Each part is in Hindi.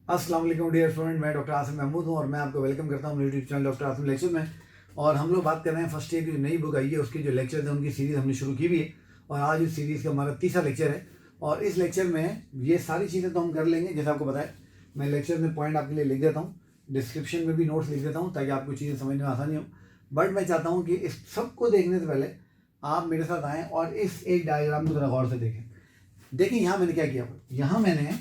अस्सलाम वालेकुम डियर स्टूडेंट, मैं डॉक्टर आसिम महमूद हूँ और मैं आपको वेलकम करता हूँ YouTube channel doctor Asim lecture में। और हम लोग बात कर रहे हैं फर्स्ट ईयर की जो नई बुक आई है उसकी जो लेक्चर है उनकी सीरीज़ हमने शुरू की हुई है और आज इस सीरीज़ का हमारा तीसरा लेक्चर है। और इस लेक्चर में ये सारी चीज़ें तो हम कर लेंगे जैसे आपको बताया। मैं लेक्चर में पॉइंट आपके लिए लिख देता हूँ, डिस्क्रिप्शन में भी नोट्स लिख देता हूँ ताकि आपको चीज़ें समझने में आसानी हो। बट मैं चाहता हूँ कि इस सबको देखने से पहले आप मेरे साथ आएँ और इस एक डायग्राम को ज़रा गौर से देखें। देखिए यहाँ मैंने क्या किया, यहाँ मैंने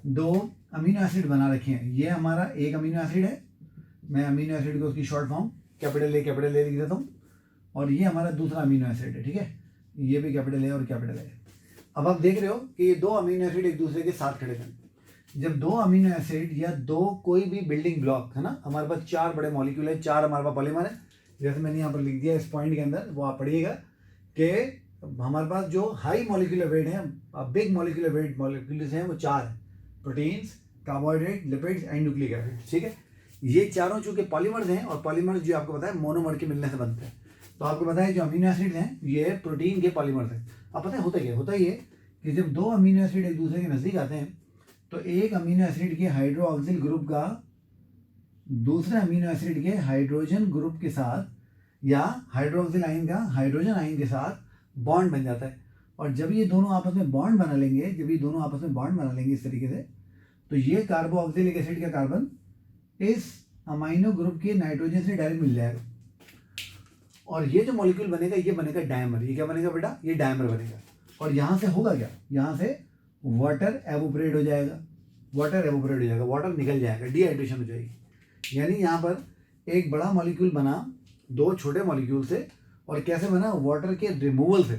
दो अमीनो एसिड बना रखे हैं। ये हमारा एक अमीनो एसिड है, मैं अमीनो एसिड को उसकी शॉर्ट फॉर्म कैपिटल ए लिख देता हूँ। और ये हमारा दूसरा अमीनो एसिड है, ठीक है, ये भी कैपिटल ए और कैपिटल ए। अब आप देख रहे हो कि ये दो अमीनो एसिड एक दूसरे के साथ खड़े हैं। जब दो अमीनो एसिड या दो कोई भी बिल्डिंग ब्लॉक है ना, हमारे पास चार बड़े मॉलिक्यूल है, चार हमारे पास पॉलीमर है, जैसे मैंने यहाँ पर लिख दिया इस पॉइंट के अंदर, वो आप पढ़िएगा कि हमारे पास जो हाई मॉलिक्यूलर वेट है, बिग मॉलिक्यूलर वेट मॉलिक्यूल्स हैं वो चार है, proteins, carbohydrate, lipids and nucleic acid, ठीक है। ये चारों चूंकि पॉलीमर्स हैं और पॉलीमर्स जो आपको पता है मोनोमर के मिलने से बनते हैं, तो आपको पता है जो अमीनो एसिड हैं ये प्रोटीन के पॉलीमर्स हैं। अब पता है होता क्या, होता ये कि जब दो अमीनो एसिड एक दूसरे के नज़दीक आते हैं तो एक अमीनो एसिड के हाइड्रोक्सिल ग्रुप का दूसरे अमीनो एसिड के हाइड्रोजन ग्रुप के साथ या हाइड्रोक्सिल आयन का हाइड्रोजन आयन के साथ बॉन्ड बन जाता है। और जब ये दोनों आपस में बॉन्ड बना लेंगे, जब ये दोनों आपस में बॉन्ड बना लेंगे इस तरीके से, तो ये कार्बोक्सिलिक एसिड का कार्बन इस अमाइनो ग्रुप के नाइट्रोजन से डायरेक्ट मिल जाएगा और ये जो मॉलिक्यूल बनेगा ये बनेगा डायमर। ये क्या बनेगा बेटा, ये डायमर बनेगा। और यहाँ से होगा क्या, यहाँ से वाटर एवोपरेट हो जाएगा, वाटर एवोपरेट हो जाएगा, वाटर निकल जाएगा, डिहाइड्रेशन हो जाएगी। यानी यहाँ पर एक बड़ा मॉलिक्यूल बना दो छोटे मॉलिक्यूल से, और कैसे बना, वाटर के रिमूवल से।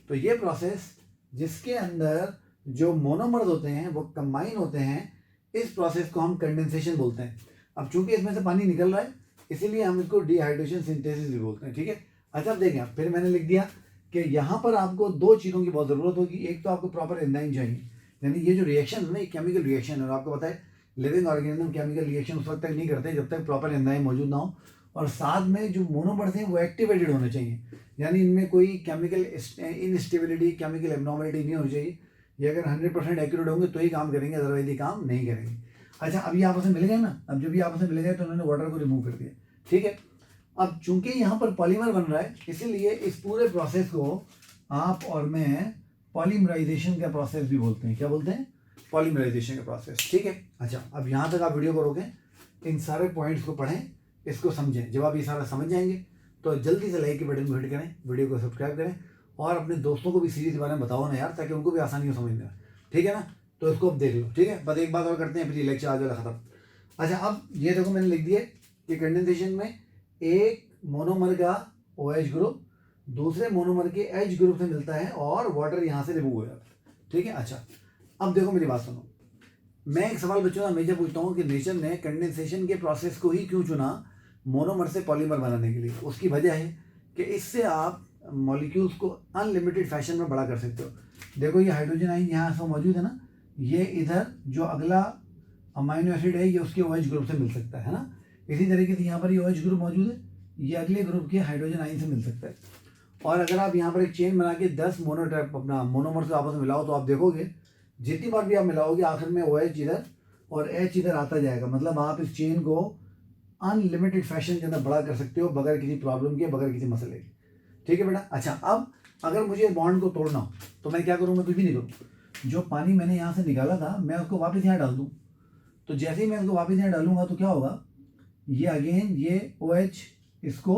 तो ये प्रोसेस जिसके अंदर जो मोनोमर्स होते हैं वो कंबाइन होते हैं, इस प्रोसेस को हम कंडेंसेशन बोलते हैं। अब चूंकि इसमें से पानी निकल रहा है इसीलिए हम इसको डिहाइड्रेशन सिंथेसिस भी बोलते हैं, ठीक है। अच्छा अब देखें, फिर मैंने लिख दिया कि यहाँ पर आपको दो चीज़ों की बहुत ज़रूरत होगी। एक तो आपको प्रॉपर एंजाइम चाहिए, यानी ये जो रिएक्शन है ना, ये केमिकल रिएक्शन है और आपको पता है लिविंग ऑर्गेनिज्म केमिकल रिएक्शन उस वक्त तक नहीं करते जब तक प्रॉपर एंजाइम मौजूद ना हो। और साथ में जो मोनोमर्स हैं वो एक्टिवेटेड होने चाहिए, यानी इनमें कोई केमिकल इनस्टेबिलिटी, केमिकल एबनॉर्मलिटी नहीं होनी चाहिए। ये अगर 100% एक्यूरेट होंगे तो ही काम करेंगे, अदरवाइज ये काम नहीं करेंगे। अच्छा अब ये आपस में मिल गए ना, अब जब ये आपस में मिल गए तो उन्होंने वाटर को रिमूव कर दिया, ठीक है। अब चूंकि यहाँ पर पॉलीमर बन रहा है इसीलिए इस पूरे प्रोसेस को आप और मैं पॉलीमराइजेशन का प्रोसेस भी बोलते हैं। क्या बोलते हैं, पॉलीमराइजेशन का प्रोसेस, ठीक है। अच्छा अब यहाँ तक आप वीडियो को रोकें, इन सारे पॉइंट्स को पढ़ें, इसको समझें। जब आप ये सारा समझ जाएंगे तो जल्दी से लाइक के बटन को हिट करें, वीडियो को सब्सक्राइब करें और अपने दोस्तों को भी सीरीज के बारे में बताओ ना यार, ताकि उनको भी आसानी हो समझने में, ठीक है ना। तो इसको अब देख लो, ठीक है। बस एक बात और करते हैं फिर ये लेक्चर आज वाला खत्म। अच्छा अब ये देखो मैंने लिख दिया कि कंडेंसेशन में एक मोनोमर का OH ग्रुप दूसरे मोनोमर के H ग्रुप से मिलता है और वाटर यहाँ से रिमूव हो जाता है, ठीक है। अच्छा अब देखो मेरी बात सुनो, मैं एक सवाल बच्चों हमेशा पूछता हूँ कि नेचर ने कंडेंसेशन के प्रोसेस को ही क्यों चुना मोनोमर से पॉलीमर बनाने के लिए। उसकी वजह है कि इससे आप मॉलिक्यूल्स को अनलिमिटेड फैशन में बड़ा कर सकते हो। देखो ये हाइड्रोजन आयन यहाँ से मौजूद है ना, ये इधर जो अगला अमाइनो एसिड है ये उसके OH ग्रुप से मिल सकता है ना। इसी तरीके से यहाँ पर ये OH ग्रुप मौजूद है, ये अगले ग्रुप के हाइड्रोजन आयन से मिल सकता है। और अगर आप यहाँ पर एक चेन बना के 10 मोनोटाइप अपना मोनोमर से आपस में मिलाओ तो आप देखोगे जितनी बार भी आप मिलाओगे आखिर में OH इधर और H इधर आता जाएगा। मतलब आप इस चेन को अनलिमिटेड फैशन के अंदर बड़ा कर सकते हो बगैर किसी प्रॉब्लम के, बगैर किसी मसले के, ठीक है बेटा। अच्छा अब अगर मुझे बॉन्ड को तोड़ना हो तो मैं क्या करूँ, मैं कुछ भी नहीं करूँ। जो पानी मैंने यहाँ से निकाला था मैं उसको वापस यहाँ डाल दूँ, तो जैसे ही मैं उसको वापस यहाँ डालूंगा तो क्या होगा, ये अगेन ये OH इसको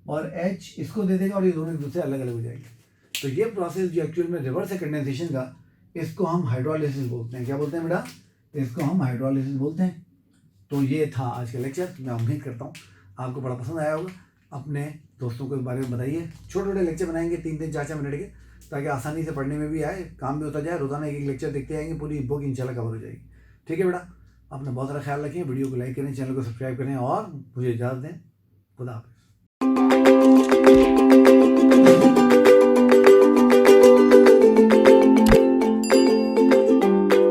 और H इसको दे देगा और ये दोनों एक दूसरे अलग अलग हो जाएंगे। तो ये प्रोसेस जो एक्चुअल में रिवर्स है कंडेंसेशन का, इसको हम हाइड्रोलिसिस बोलते हैं। क्या बोलते हैं बेटा, इसको हम हाइड्रोलिसिस बोलते हैं। तो ये था आज का लेक्चर, मैं उम्मीद करता हूँ आपको बड़ा पसंद आया होगा। अपने दोस्तों को इस बारे में बताइए। छोटे छोटे लेक्चर बनाएंगे 3-3, 4-4 मिनट के, ताकि आसानी से पढ़ने में भी आए, काम भी होता जाए। रोजाना एक लेक्चर देखते आएंगे, पूरी बुक इंशाल्लाह कवर हो जाएगी, ठीक है बेटा। अपना बहुत सारा ख्याल रखें, वीडियो को लाइक करें, चैनल को सब्सक्राइब करें और मुझे इजाज़त दें। खुदा हाफिज़।